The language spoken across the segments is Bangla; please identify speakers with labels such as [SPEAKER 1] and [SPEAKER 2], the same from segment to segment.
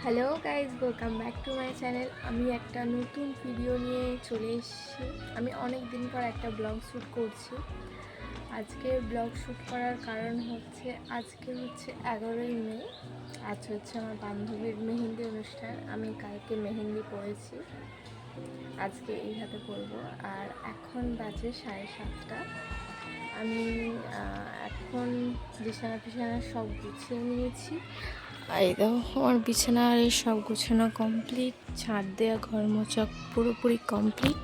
[SPEAKER 1] Hello guys, welcome back to my channel. আমি একটা নতুন ভিডিও নিয়ে চলে এসেছি। আমি অনেক দিন পর একটা ব্লগ শ্যুট করছি। আজকে ব্লগ শ্যুট করার কারণ হচ্ছে আজকে হচ্ছে 11ই মে। আজ হচ্ছে আমার বান্ধবীর মেহেন্দি অনুষ্ঠান। আমি কালকে মেহেন্দি পরেছি, আজকে এই হাতে পরবো। আর এখন বাজে 7:30। আমি এখন বিছানা সব গুছিয়ে নিয়েছি। এই দেখো আমার বিছানার এই সব গুছানো কমপ্লিট, ঝাড় দেওয়া, ঘর মোছা পুরোপুরি কমপ্লিট।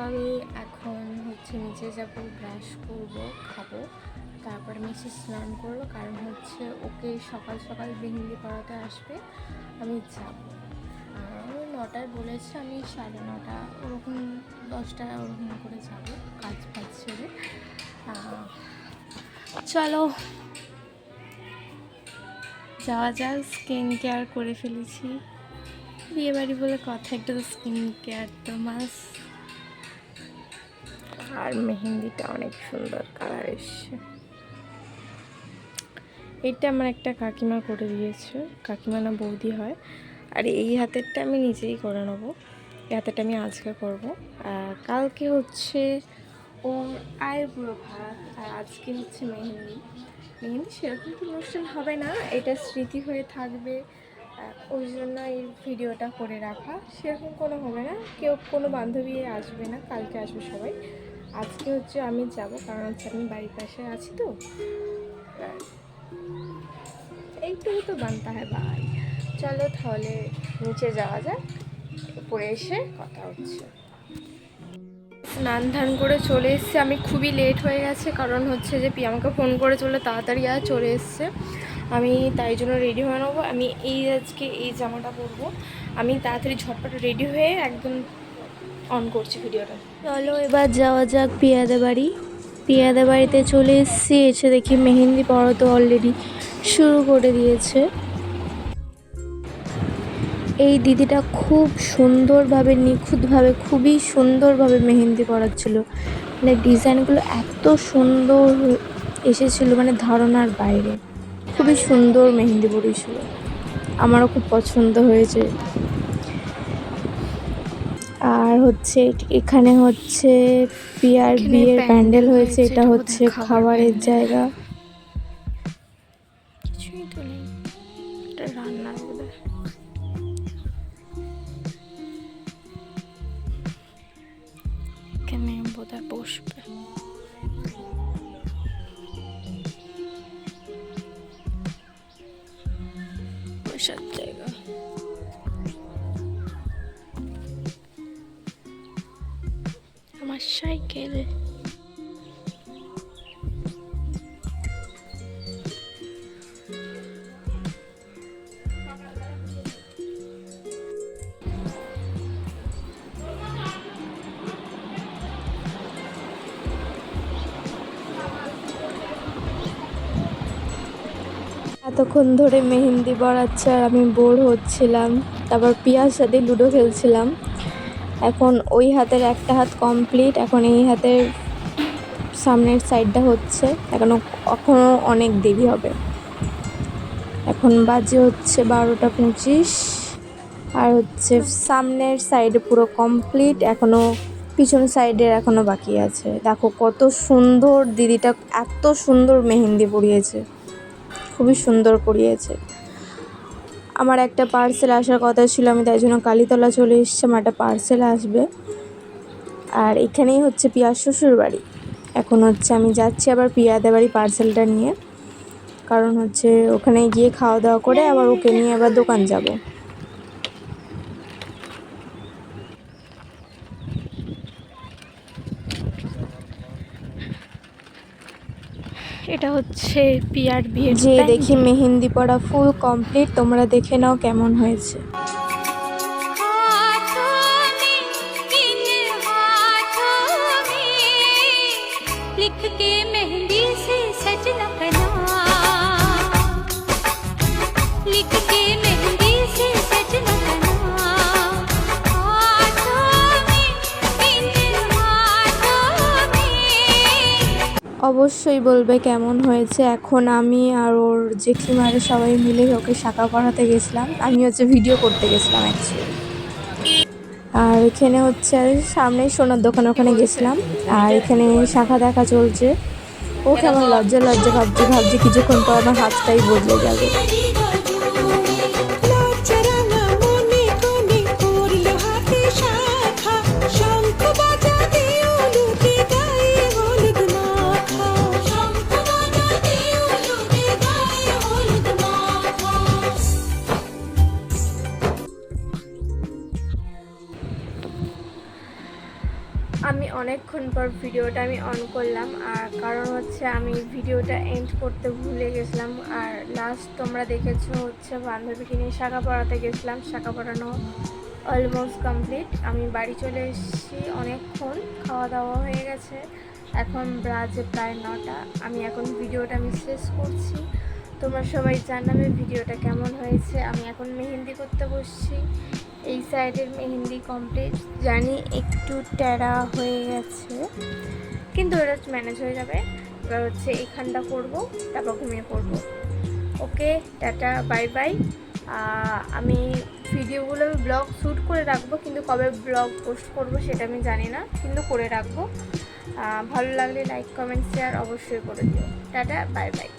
[SPEAKER 1] আমি এখন হচ্ছে নিচে যাব, ব্রাশ করব, খাবো, তারপর নিচে স্নান করবো, কারণ হচ্ছে ওকে সকাল সকাল মেহেন্দি পড়াতে আসবে। আমি যাব, আমি 9টায় বলেছি, আমি 9:30 ওরকম 10টা ওরকম করে যাব, কাজ ফাজ ছেড়ে। চলো যাওয়া যাক। স্কিন কেয়ার করে ফেলেছি, বিয়েবাড়ি বলে কথা, একটা তো স্কিন কেয়ার তো মাস। আর মেহেন্দিটা অনেক সুন্দর কালার এসছে। এটা আমার একটা কাকিমা করে দিয়েছে, কাকিমা না বৌদি হয়। আর এই হাতেরটা আমি নিজেই করে নেবো। এই হাতেরটা আমি আজকে করবো। কালকে হচ্ছে ওর আইব্রো ভাত, আর আজকে হচ্ছে মেহেন্দি। সেরকম তো অনুষ্ঠান হবে না, এটা স্মৃতি হয়ে থাকবে, ওই জন্য এই ভিডিওটা করে রাখা। সেরকম কোনো হবে না, কেউ কোনো বান্ধবী আসবে না, কালকে আসবে সবাই। আজকে হচ্ছে আমি যাব, কারণ হচ্ছে আমি বাড়ির পাশে আছি তো। এইটুকু তো বানতা হয় ভাই। চলো তাহলে নিচে যাওয়া যাক, উপরে এসে কথা হচ্ছে। স্নান ধান করে চলে এসছে। আমি খুবই লেট হয়ে গেছে, কারণ হচ্ছে যে আমাকে ফোন করে চলে তাড়াতাড়ি চলে এসছে। আমি তাই জন্য রেডি হয়ে নেবো। আমি আজকে এই জামাটা পরবো। আমি তাড়াতাড়ি ঝটপট রেডি হয়ে একদম অন করছি ভিডিওটা। চলো এবার যাওয়া যাক পিয়াদের বাড়ি। পিয়াদের বাড়িতে চলে এসেছি, এসে দেখি মেহেন্দি পড়া তো অলরেডি শুরু করে দিয়েছে। এই দিদিটা খুব সুন্দরভাবে, নিখুঁতভাবে, খুবই সুন্দরভাবে মেহেন্দি পড়াচ্ছিল। মানে ডিজাইনগুলো এত সুন্দর এসেছিল, মানে ধারণার বাইরে। খুবই সুন্দর মেহেন্দি পড়িয়েছিল, আমারও খুব পছন্দ হয়েছে। আর হচ্ছে এখানে হচ্ছে পিয়ার বিয়ের প্যান্ডেল হয়েছে। এটা হচ্ছে খাবারের জায়গা, কিছুই তো নেই, এটা রান্নার বোধহয়। এখানে বোধহয় বসবে। বসার জায়গা, আমার সাইকেল। এতক্ষণ ধরে মেহেন্দি পড়াচ্ছে আর আমি বোর হচ্ছিলাম। তারপর পিয়ার সাথে লুডো খেলছিলাম। এখন ওই হাতের একটা হাত কমপ্লিট, এখন এই হাতের সামনের সাইডটা হচ্ছে। এখনও অনেক দেরি হবে। এখন বাজে হচ্ছে 12টা 25, আর হচ্ছে সামনের সাইডে পুরো কমপ্লিট, এখনও পিছন সাইডের এখনও বাকি আছে। দেখো কত সুন্দর দিদিটা, এত সুন্দর মেহেন্দি পরিয়েছে, খুবই সুন্দর পরিয়েছে। আমার একটা পার্সেল আসার কথা ছিল, আমি তাই জন্য কালীতলা চলে এসেছি, আমার একটা পার্সেল আসবে। আর এখানেই হচ্ছে পিয়ার শ্বশুর বাড়ি। এখন হচ্ছে আমি যাচ্ছি আবার পিয়াদের বাড়ি পার্সেলটা নিয়ে, কারণ হচ্ছে ওখানে গিয়ে খাওয়া দাওয়া করে আবার ওকে নিয়ে আবার দোকান যাব। এটা হচ্ছে পিয়ার বিয়ের যে দেখি মেহেন্দি পড়া ফুল কমপ্লিট। তোমরা দেখে নাও কেমন হয়েছে। অবশ্যই বলবে কেমন হয়েছে। এখন আমি আর ওর জেঠিমারে সবাই মিলে ওকে শাঁখা পরাতে গেছিলাম। আমি হচ্ছে ভিডিও করতে গেছিলাম অ্যাকচুয়ালি। আর এখানে হচ্ছে সামনেই সোনার দোকান, ওখানে গেছিলাম। আর এখানে শাঁখা দেখা চলছে। ও কেমন লজ্জা লজ্জা ভাবছে কিছুক্ষণ পর আমার হাতটাই বদলে যাবে। আমি অনেকক্ষণ পর ভিডিওটা অন করলাম, আর কারণ হচ্ছে আমি ভিডিওটা এন্ড করতে ভুলে গেছিলাম। আর লাস্ট তোমরা দেখেছো হচ্ছে বান্ধবীকে নিয়ে শাঁখা পরাতে গেছিলাম। শাঁখা পরানো অলমোস্ট কমপ্লিট। আমি বাড়ি চলে এসেছি অনেকক্ষণ, খাওয়া দাওয়া হয়ে গেছে। এখন বাজে প্রায় 9টা। আমি এখন ভিডিওটা শেষ করছি। তোমরা সবাই জানাবে ভিডিওটা কেমন হয়েছে। আমি এখন মেহেন্দি করতে বসছি। এই সাইডের মেহেন্দি কমপ্লিট। জানি একটু টেরা হয়ে গেছে, কিন্তু এটা ম্যানেজ হয়ে যাবে। এবার হচ্ছে এখানটা করবো, তারপর ঘুমিয়ে পড়বো। ওকে, টাটা, বাই বাই। আমি ভিডিওগুলো ব্লগ শ্যুট করে রাখবো, কিন্তু কবে ব্লগ পোস্ট করব সেটা আমি জানি না, কিন্তু করে রাখবো। ভালো লাগলে লাইক কমেন্ট শেয়ার অবশ্যই করে দিও। Tata, bye bye.